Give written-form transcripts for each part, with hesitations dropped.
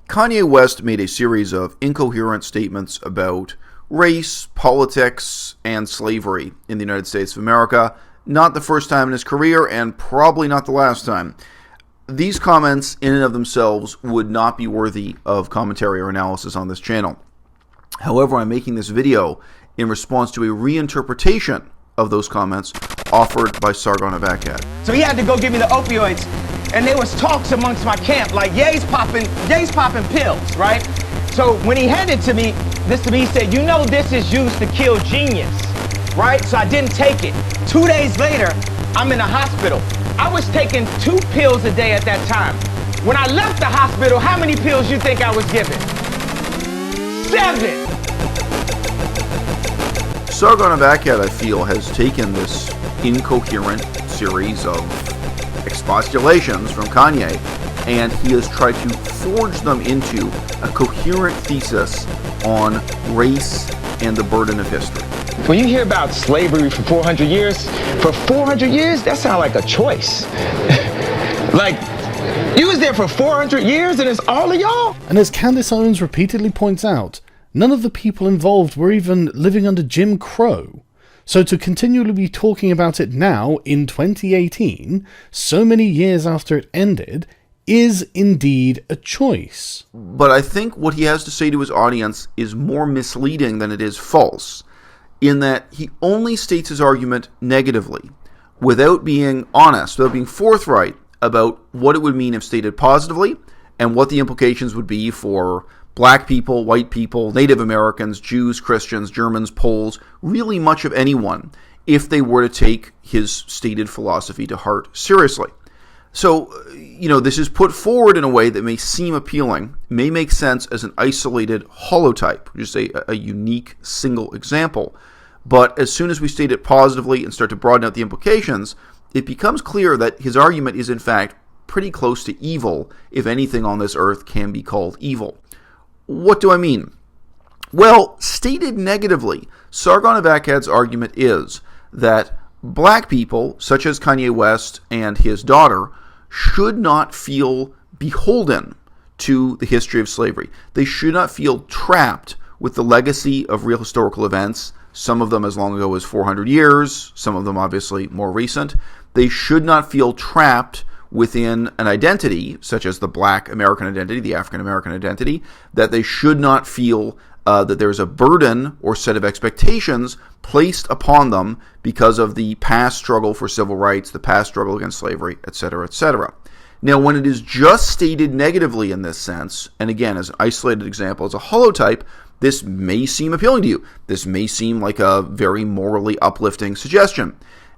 Kanye West made a series of incoherent statements about race, politics, and slavery in the United States of America. Not the first time in his career, and probably not the last time. These comments, in and of themselves, would not be worthy of commentary or analysis on this channel. However, I'm making this video in response to a reinterpretation of those comments offered by Sargon of Akkad. So he had to go give me the opioids, and there was talks amongst my camp, like Ye's popping pills, right? So when he handed this to me, he said, you know this is used to kill genius, right? So I didn't take it. 2 days later, I'm in the hospital. I was taking 2 pills a day at that time. When I left the hospital, how many pills you think I was given? 7! Sargon of Akkad, I feel, has taken this incoherent series of expostulations from Kanye, and he has tried to forge them into a coherent thesis on race and the burden of history. When you hear about slavery for 400 years, that sounds like a choice. Like, you was there for 400 years and it's all of y'all? And as Candace Owens repeatedly points out, none of the people involved were even living under Jim Crow. So to continually be talking about it now, in 2018, so many years after it ended, is indeed a choice. But I think what he has to say to his audience is more misleading than it is false, in that he only states his argument negatively, without being honest, without being forthright about what it would mean if stated positively, and what the implications would be for black people, white people, Native Americans, Jews, Christians, Germans, Poles, really much of anyone, if they were to take his stated philosophy to heart seriously. So, this is put forward in a way that may seem appealing, may make sense as an isolated holotype, just a unique single example. But as soon as we state it positively and start to broaden out the implications, it becomes clear that his argument is in fact pretty close to evil, if anything on this earth can be called evil. What do I mean? Well, stated negatively, Sargon of Akkad's argument is that black people, such as Kanye West and his daughter, should not feel beholden to the history of slavery. They should not feel trapped with the legacy of real historical events, some of them as long ago as 400 years, some of them obviously more recent. They should not feel trapped within an identity, such as the black American identity, the African American identity, that they should not feel that there's a burden or set of expectations placed upon them because of the past struggle for civil rights, the past struggle against slavery, etc., etc. Now, when it is just stated negatively in this sense, and again, as an isolated example, as a holotype, this may seem appealing to you. This may seem like a very morally uplifting suggestion.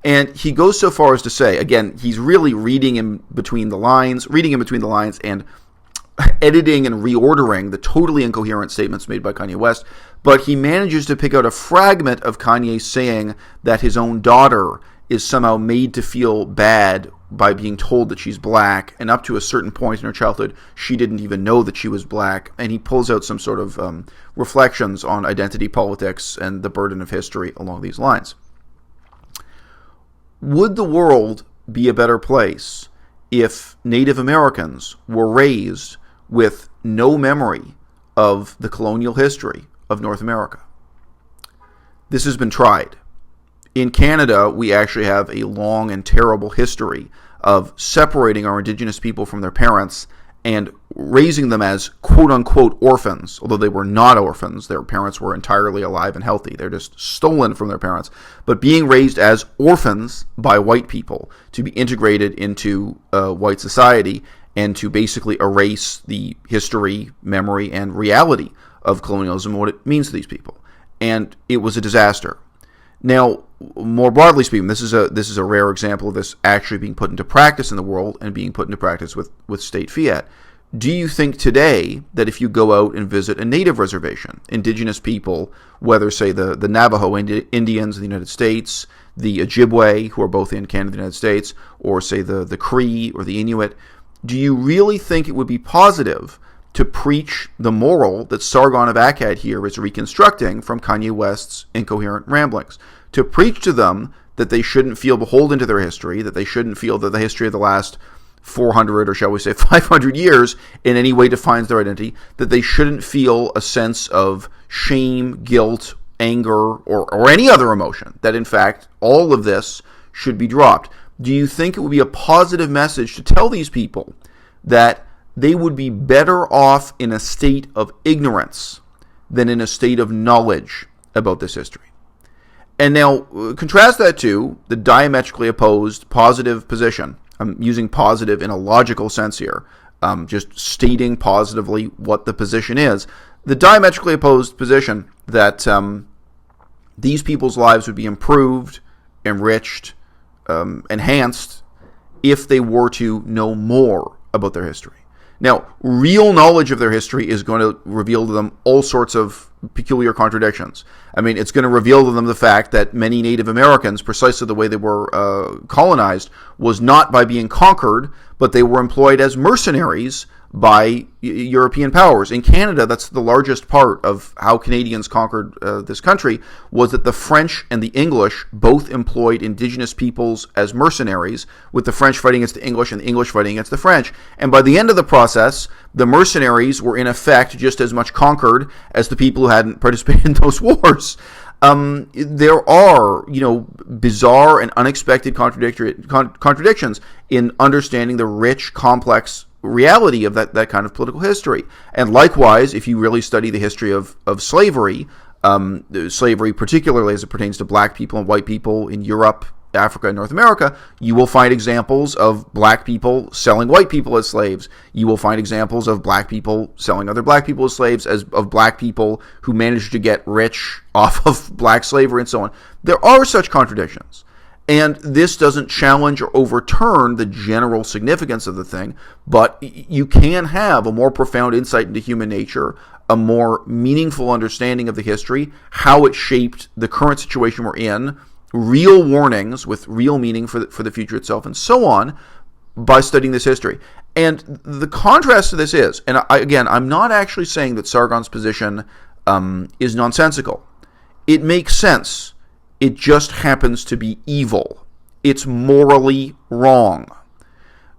And he goes so far as to say, again, he's really reading in between the lines and editing and reordering the totally incoherent statements made by Kanye West, but he manages to pick out a fragment of Kanye saying that his own daughter is somehow made to feel bad by being told that she's black, and up to a certain point in her childhood, she didn't even know that she was black, and he pulls out some sort of reflections on identity politics and the burden of history along these lines. Would the world be a better place if Native Americans were raised with no memory of the colonial history of North America? This has been tried. In Canada, we actually have a long and terrible history of separating our Indigenous people from their parents and raising them as quote-unquote orphans, although they were not orphans. Their parents were entirely alive and healthy. They're just stolen from their parents. But being raised as orphans by white people to be integrated into white society and to basically erase the history, memory, and reality of colonialism and what it means to these people. And it was a disaster. Now, more broadly speaking, this is a rare example of this actually being put into practice in the world and being put into practice with state fiat. Do you think today that if you go out and visit a native reservation, indigenous people, whether, say, the Navajo Indians in the United States, the Ojibwe, who are both in Canada and the United States, or, say, the Cree or the Inuit, do you really think it would be positive to preach the moral that Sargon of Akkad here is reconstructing from Kanye West's incoherent ramblings? To preach to them that they shouldn't feel beholden to their history, that they shouldn't feel that the history of the last 400 or shall we say 500 years in any way defines their identity, that they shouldn't feel a sense of shame, guilt, anger, or any other emotion, that in fact all of this should be dropped. Do you think it would be a positive message to tell these people that they would be better off in a state of ignorance than in a state of knowledge about this history? And now contrast that to the diametrically opposed positive position. I'm using positive in a logical sense here, just stating positively what the position is. The diametrically opposed position that these people's lives would be improved, enriched, enhanced if they were to know more about their history. Now, real knowledge of their history is going to reveal to them all sorts of peculiar contradictions. I mean, it's going to reveal to them the fact that many Native Americans, precisely the way they were colonized, was not by being conquered, but they were employed as mercenaries by European powers. In Canada, that's the largest part of how Canadians conquered this country, was that the French and the English both employed indigenous peoples as mercenaries, with the French fighting against the English and the English fighting against the French. And by the end of the process, the mercenaries were in effect just as much conquered as the people who hadn't participated in those wars. There are, bizarre and unexpected contradictions in understanding the rich, complex reality of that kind of political history. And likewise, if you really study the history of slavery, slavery particularly as it pertains to black people and white people in Europe, Africa, and North America, you will find examples of black people selling white people as slaves. You will find examples of black people selling other black people as slaves, of black people who managed to get rich off of black slavery and so on. There are such contradictions. And this doesn't challenge or overturn the general significance of the thing, but you can have a more profound insight into human nature, a more meaningful understanding of the history, how it shaped the current situation we're in, real warnings with real meaning for the future itself, and so on, by studying this history. And the contrast to this is, and I'm not actually saying that Sargon's position is nonsensical. It makes sense. It just happens to be evil. It's morally wrong.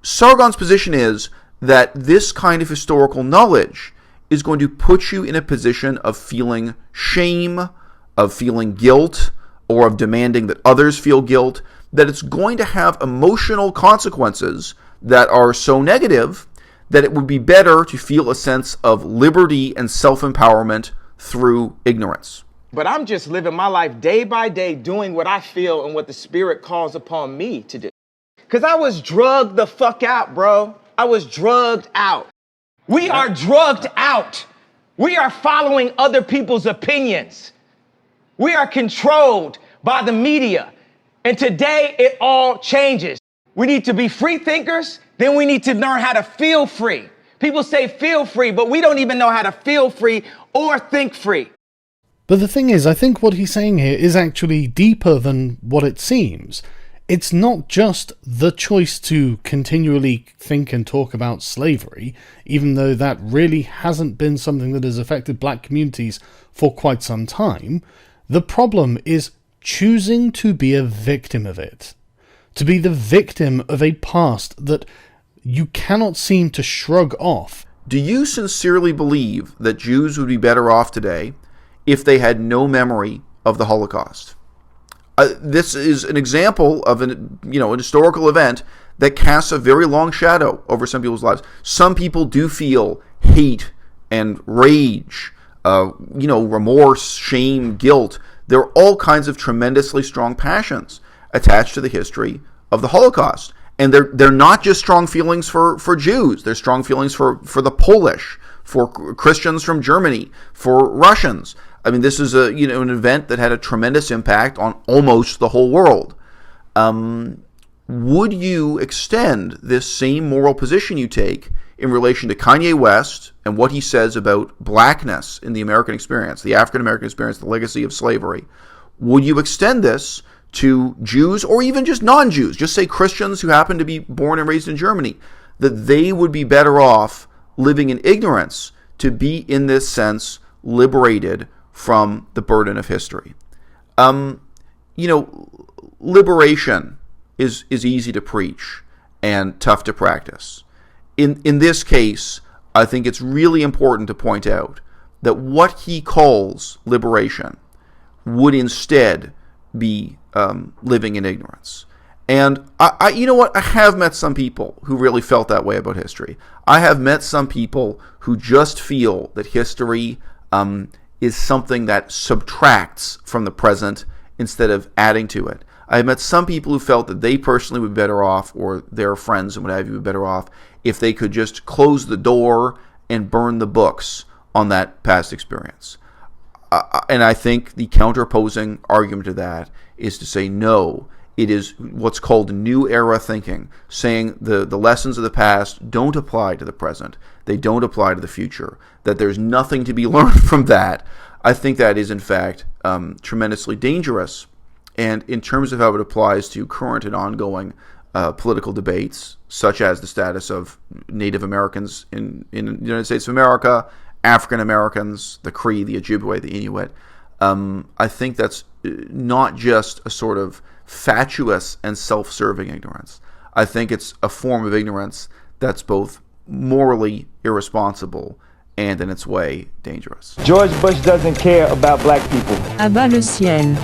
Sargon's position is that this kind of historical knowledge is going to put you in a position of feeling shame, of feeling guilt, or of demanding that others feel guilt, that it's going to have emotional consequences that are so negative that it would be better to feel a sense of liberty and self-empowerment through ignorance. But I'm just living my life day by day, doing what I feel and what the Spirit calls upon me to do. Because I was drugged the fuck out, bro. I was drugged out. We are drugged out. We are following other people's opinions. We are controlled by the media. And today it all changes. We need to be free thinkers. Then we need to learn how to feel free. People say feel free, but we don't even know how to feel free or think free. But the thing is, I think what he's saying here is actually deeper than what it seems. It's not just the choice to continually think and talk about slavery, even though that really hasn't been something that has affected black communities for quite some time. The problem is choosing to be a victim of it. To be the victim of a past that you cannot seem to shrug off. Do you sincerely believe that Jews would be better off today if they had no memory of the Holocaust? This is an example of an historical event that casts a very long shadow over some people's lives. Some people do feel hate and rage, remorse, shame, guilt. There are all kinds of tremendously strong passions attached to the history of the Holocaust. And they're not just strong feelings for Jews. They're strong feelings for the Polish, for Christians from Germany, for Russians. I mean, this is an event that had a tremendous impact on almost the whole world. Would you extend this same moral position you take in relation to Kanye West and what he says about blackness in the American experience, the African American experience, the legacy of slavery? Would you extend this to Jews or even just non-Jews, just say Christians who happen to be born and raised in Germany, that they would be better off living in ignorance to be, in this sense, liberated from the burden of history? Liberation is easy to preach. and tough to practice. In this case, I think it's really important to point out that what he calls liberation would instead be living in ignorance. And you know what? I have met some people who really felt that way about history. I have met some people who just feel that history is something that subtracts from the present instead of adding to it. I have met some people who felt that they personally would be better off, or their friends and what have you would be better off, if they could just close the door and burn the books on that past experience. And I think the counterposing argument to that is to say, no, it is what's called new era thinking, saying the lessons of the past don't apply to the present. They don't apply to the future, that there's nothing to be learned from that. I think that is, in fact, tremendously dangerous. And in terms of how it applies to current and ongoing political debates, such as the status of Native Americans in the United States of America, African Americans, the Cree, the Ojibwe, the Inuit, I think that's not just a sort of fatuous and self-serving ignorance. I think it's a form of ignorance that's both morally irresponsible and in its way dangerous. George Bush doesn't care about black people. À-bas-le-ciel.